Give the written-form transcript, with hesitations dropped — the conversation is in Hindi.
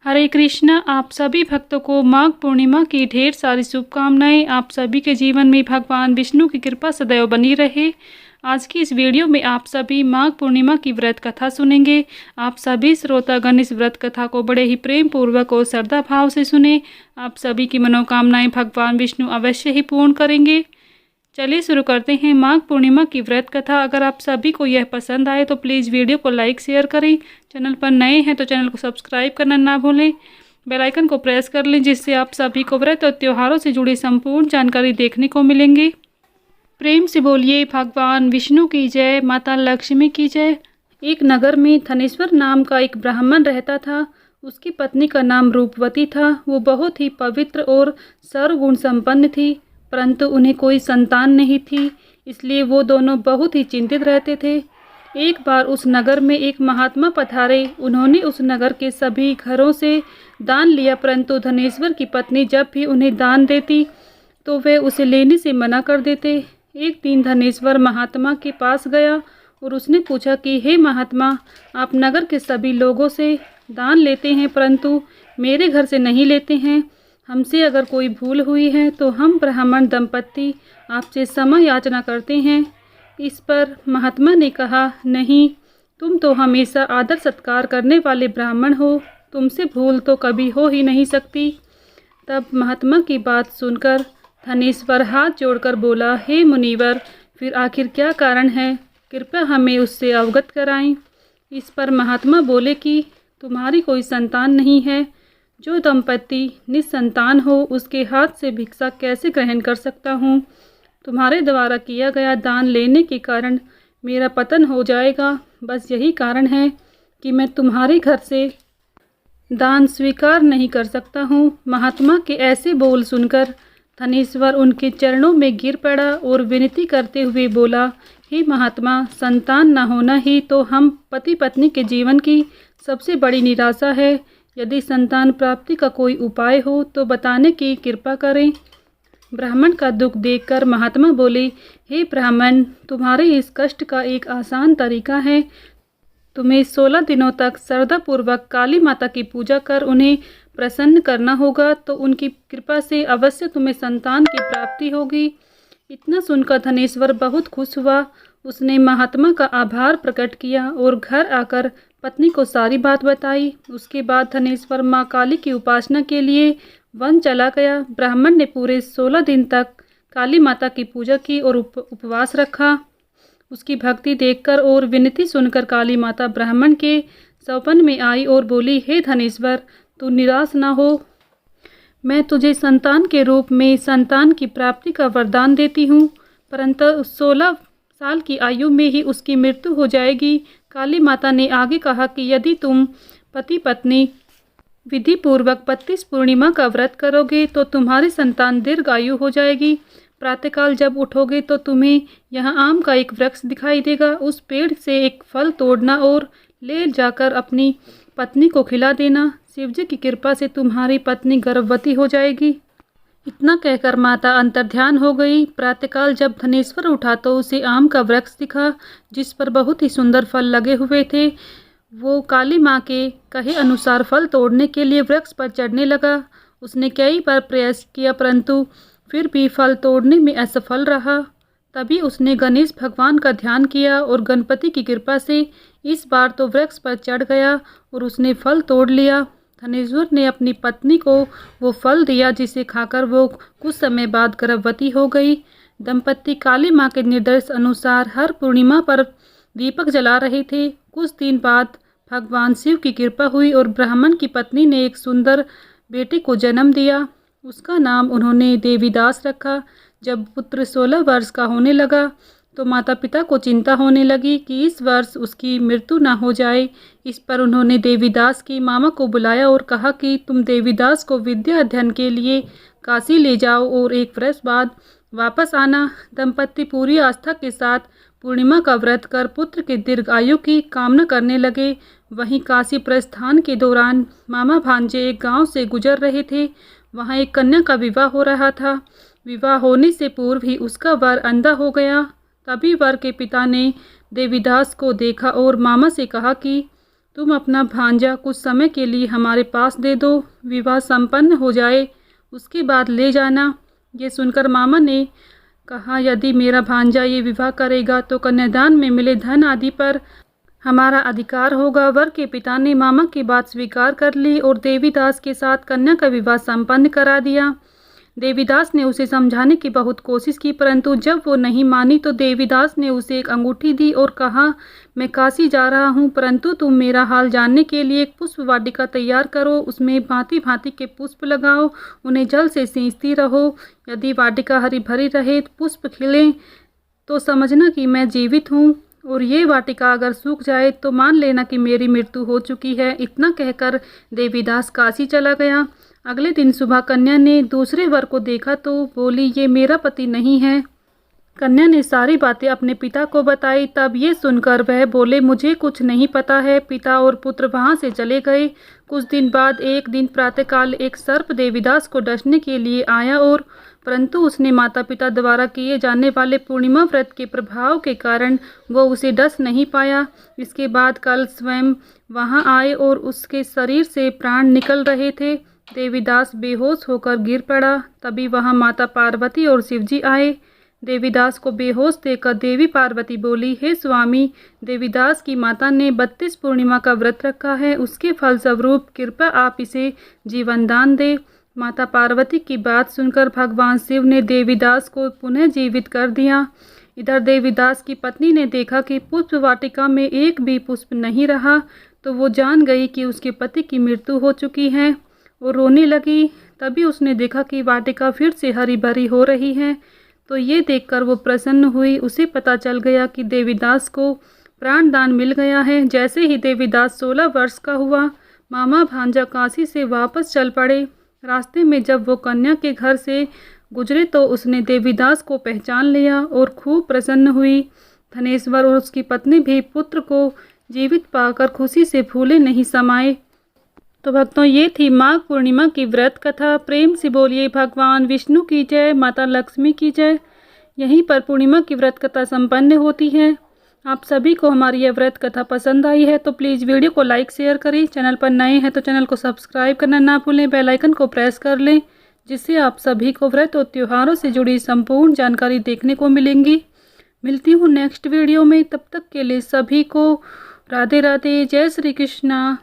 हरे कृष्णा। आप सभी भक्तों को माघ पूर्णिमा की ढेर सारी शुभकामनाएं। आप सभी के जीवन में भगवान विष्णु की कृपा सदैव बनी रहे। आज की इस वीडियो में आप सभी माघ पूर्णिमा की व्रत कथा सुनेंगे। आप सभी श्रोतागण इस व्रत कथा को बड़े ही प्रेम पूर्वक और श्रद्धा भाव से सुने। आप सभी की मनोकामनाएं भगवान विष्णु अवश्य ही पूर्ण करेंगे। चलिए शुरू करते हैं माघ पूर्णिमा की व्रत कथा। अगर आप सभी को यह पसंद आए तो प्लीज़ वीडियो को लाइक शेयर करें। चैनल पर नए हैं तो चैनल को सब्सक्राइब करना ना भूलें। बेल आइकन को प्रेस कर लें जिससे आप सभी को व्रत और त्योहारों से जुड़ी संपूर्ण जानकारी देखने को मिलेंगी। प्रेम से बोलिए भगवान विष्णु की जय, माता लक्ष्मी की जय। एक नगर में थनेश्वर नाम का एक ब्राह्मण रहता था। उसकी पत्नी का नाम रूपवती था। वो बहुत ही पवित्र और सर्वगुण संपन्न थी, परंतु उन्हें कोई संतान नहीं थी, इसलिए वो दोनों बहुत ही चिंतित रहते थे। एक बार उस नगर में एक महात्मा पधारे। उन्होंने उस नगर के सभी घरों से दान लिया, परंतु धनेश्वर की पत्नी जब भी उन्हें दान देती तो वे उसे लेने से मना कर देते। एक दिन धनेश्वर महात्मा के पास गया और उसने पूछा कि हे महात्मा, आप नगर के सभी लोगों से दान लेते हैं परंतु मेरे घर से नहीं लेते हैं। हमसे अगर कोई भूल हुई है तो हम ब्राह्मण दंपत्ति आपसे क्षमा याचना करते हैं। इस पर महात्मा ने कहा, नहीं, तुम तो हमेशा आदर सत्कार करने वाले ब्राह्मण हो, तुमसे भूल तो कभी हो ही नहीं सकती। तब महात्मा की बात सुनकर धनेश्वर हाथ जोड़कर बोला, हे मुनिवर, फिर आखिर क्या कारण है, कृपया हमें उससे अवगत कराएं। इस पर महात्मा बोले कि तुम्हारी कोई संतान नहीं है। जो दंपत्ति निसंतान हो उसके हाथ से भिक्षा कैसे ग्रहण कर सकता हूँ। तुम्हारे द्वारा किया गया दान लेने के कारण मेरा पतन हो जाएगा। बस यही कारण है कि मैं तुम्हारे घर से दान स्वीकार नहीं कर सकता हूँ। महात्मा के ऐसे बोल सुनकर धनेश्वर उनके चरणों में गिर पड़ा और विनती करते हुए बोला, हे महात्मा, संतान न होना ही तो हम पति पत्नी के जीवन की सबसे बड़ी निराशा है। यदि संतान प्राप्ति का कोई उपाय हो तो बताने की कृपा करें। ब्राह्मण का दुख देखकर महात्मा बोले, हे ब्राह्मण, तुम्हारे इस कष्ट का एक आसान तरीका है। तुम्हें 16 दिनों तक श्रद्धापूर्वक काली माता की पूजा कर उन्हें प्रसन्न करना होगा, तो उनकी कृपा से अवश्य तुम्हें संतान की प्राप्ति होगी। इतना सुनकर धनेश्वर बहुत खुश हुआ। उसने महात्मा का आभार प्रकट किया और घर आकर पत्नी को सारी बात बताई। उसके बाद धनेश्वर माँ काली की उपासना के लिए वन चला गया। ब्राह्मण ने पूरे 16 दिन तक काली माता की पूजा की और उपवास रखा। उसकी भक्ति देखकर और विनती सुनकर काली माता ब्राह्मण के सपन में आई और बोली, हे धनेश्वर, तू निराश न हो। मैं तुझे संतान के रूप में संतान की प्राप्ति का वरदान देती हूँ, परंतु 16 साल की आयु में ही उसकी मृत्यु हो जाएगी। काली माता ने आगे कहा कि यदि तुम पति पत्नी विधि पूर्वक 32 पूर्णिमा का व्रत करोगे तो तुम्हारी संतान दीर्घायु हो जाएगी। प्रातःकाल जब उठोगे तो तुम्हें यहाँ आम का एक वृक्ष दिखाई देगा। उस पेड़ से एक फल तोड़ना और ले जाकर अपनी पत्नी को खिला देना। शिवजी की कृपा से तुम्हारी पत्नी गर्भवती हो जाएगी। इतना कहकर माता अंतर्ध्यान हो गई। प्रातःकाल जब धनेश्वर उठा तो उसे आम का वृक्ष दिखा जिस पर बहुत ही सुंदर फल लगे हुए थे। वो काली माँ के कहे अनुसार फल तोड़ने के लिए वृक्ष पर चढ़ने लगा। उसने कई बार प्रयास किया परंतु फिर भी फल तोड़ने में असफल रहा। तभी उसने गणेश भगवान का ध्यान किया और गणपति की कृपा से इस बार तो वृक्ष पर चढ़ गया और उसने फल तोड़ लिया। धनेश्वर ने अपनी पत्नी को वो फल दिया जिसे खाकर वो कुछ समय बाद गर्भवती हो गई। दंपत्ति काली माँ के निर्देश अनुसार हर पूर्णिमा पर दीपक जला रहे थे। कुछ दिन बाद भगवान शिव की कृपा हुई और ब्राह्मण की पत्नी ने एक सुंदर बेटे को जन्म दिया। उसका नाम उन्होंने देवीदास रखा। जब पुत्र 16 वर्ष का होने लगा तो माता पिता को चिंता होने लगी कि इस वर्ष उसकी मृत्यु न हो जाए। इस पर उन्होंने देवीदास की मामा को बुलाया और कहा कि तुम देवीदास को विद्या अध्ययन के लिए काशी ले जाओ और 1 वर्ष बाद वापस आना। दंपत्ति पूरी आस्था के साथ पूर्णिमा का व्रत कर पुत्र के दीर्घायु की कामना करने लगे। वहीं काशी प्रस्थान के दौरान मामा भांजे एक गांव से गुजर रहे थे। वहां एक कन्या का विवाह हो रहा था। विवाह होने से पूर्व ही उसका वर अंधा हो गया। तभी वर के पिता ने देवीदास को देखा और मामा से कहा कि तुम अपना भांजा कुछ समय के लिए हमारे पास दे दो, विवाह संपन्न हो जाए उसके बाद ले जाना। ये सुनकर मामा ने कहा, यदि मेरा भांजा ये विवाह करेगा तो कन्यादान में मिले धन आदि पर हमारा अधिकार होगा। वर के पिता ने मामा की बात स्वीकार कर ली और देवीदास के साथ कन्या का विवाह संपन्न करा दिया। देवीदास ने उसे समझाने की बहुत कोशिश की, परंतु जब वो नहीं मानी तो देवीदास ने उसे एक अंगूठी दी और कहा, मैं काशी जा रहा हूँ, परंतु तुम मेरा हाल जानने के लिए एक पुष्प वाटिका तैयार करो, उसमें भांति भांति के पुष्प लगाओ, उन्हें जल से सींचती रहो। यदि वाटिका हरी भरी रहे, पुष्प खिलें तो समझना कि मैं जीवित हूँ, और ये वाटिका अगर सूख जाए तो मान लेना कि मेरी मृत्यु हो चुकी है। इतना कहकर देवीदास काशी चला गया। अगले दिन सुबह कन्या ने दूसरे वर को देखा तो बोली, ये मेरा पति नहीं है। कन्या ने सारी बातें अपने पिता को बताई। तब ये सुनकर वह बोले, मुझे कुछ नहीं पता है। पिता और पुत्र वहाँ से चले गए। कुछ दिन बाद एक दिन प्रातःकाल एक सर्प देवीदास को डसने के लिए आया, और परंतु उसने माता पिता द्वारा किए जाने वाले पूर्णिमा व्रत के प्रभाव के कारण वो उसे डस नहीं पाया। इसके बाद कल स्वयं वहाँ आए और उसके शरीर से प्राण निकल रहे थे। देवीदास बेहोश होकर गिर पड़ा। तभी वहाँ माता पार्वती और शिवजी आए। देवीदास को बेहोश देखकर देवी पार्वती बोली, हे स्वामी, देवीदास की माता ने 32 पूर्णिमा का व्रत रखा है, उसके फलस्वरूप कृपया आप इसे जीवन दान दे। माता पार्वती की बात सुनकर भगवान शिव ने देवीदास को पुनः जीवित कर दिया। इधर देवीदास की पत्नी ने देखा कि पुष्प वाटिका में एक भी पुष्प नहीं रहा, तो वो जान गई कि उसके पति की मृत्यु हो चुकी है और रोने लगी। तभी उसने देखा कि वाटिका फिर से हरी भरी हो रही है, तो ये देखकर वो प्रसन्न हुई। उसे पता चल गया कि देवीदास को प्राणदान मिल गया है। जैसे ही देवीदास 16 वर्ष का हुआ, मामा भांजा काशी से वापस चल पड़े। रास्ते में जब वो कन्या के घर से गुजरे तो उसने देवीदास को पहचान लिया और खूब प्रसन्न हुई। धनेश्वर और उसकी पत्नी भी पुत्र को जीवित पाकर खुशी से फूले नहीं समाये। तो भक्तों, ये थी माघ पूर्णिमा की व्रत कथा। प्रेम से बोलिए भगवान विष्णु की जय, माता लक्ष्मी की जय। यहीं पर पूर्णिमा की व्रत कथा संपन्न होती है। आप सभी को हमारी यह व्रत कथा पसंद आई है तो प्लीज़ वीडियो को लाइक शेयर करें। चैनल पर नए हैं तो चैनल को सब्सक्राइब करना ना भूलें, बेल आइकन को प्रेस कर लें, जिससे आप सभी को व्रत और त्योहारों से जुड़ी संपूर्ण जानकारी देखने को मिलेंगी। मिलती हूँ नेक्स्ट वीडियो में, तब तक के लिए सभी को राधे राधे, जय श्री कृष्णा।